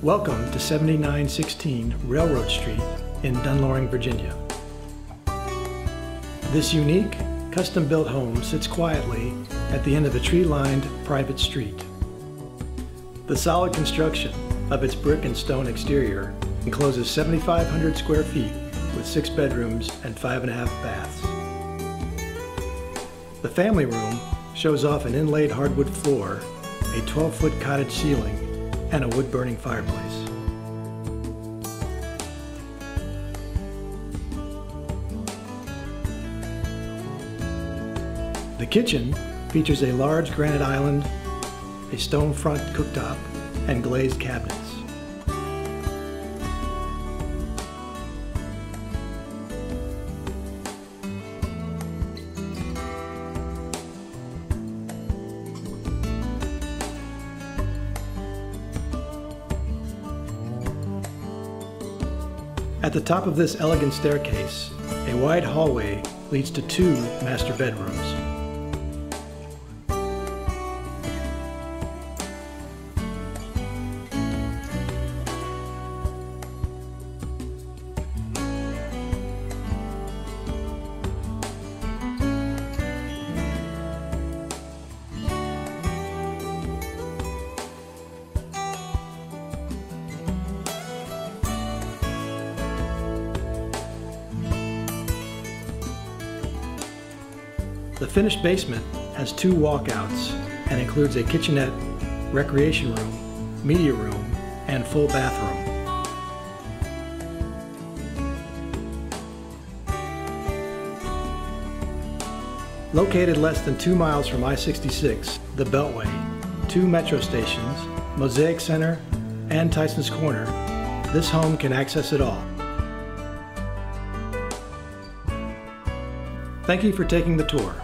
Welcome to 7916 Railroad Street in Dunn, Virginia. This unique, custom-built home sits quietly at the end of a tree-lined private street. The solid construction of its brick and stone exterior encloses 7,500 square feet with 6 bedrooms and 5.5 baths. The family room shows off an inlaid hardwood floor, a 12-foot cottage ceiling, and a wood-burning fireplace. The kitchen features a large granite island, a stone front cooktop, and glazed cabinets. At the top of this elegant staircase, a wide hallway leads to 2 master bedrooms. The finished basement has 2 walkouts and includes a kitchenette, recreation room, media room, and full bathroom. Located less than 2 miles from I-66, the Beltway, 2 metro stations, Mosaic Center, and Tysons Corner, this home can access it all. Thank you for taking the tour.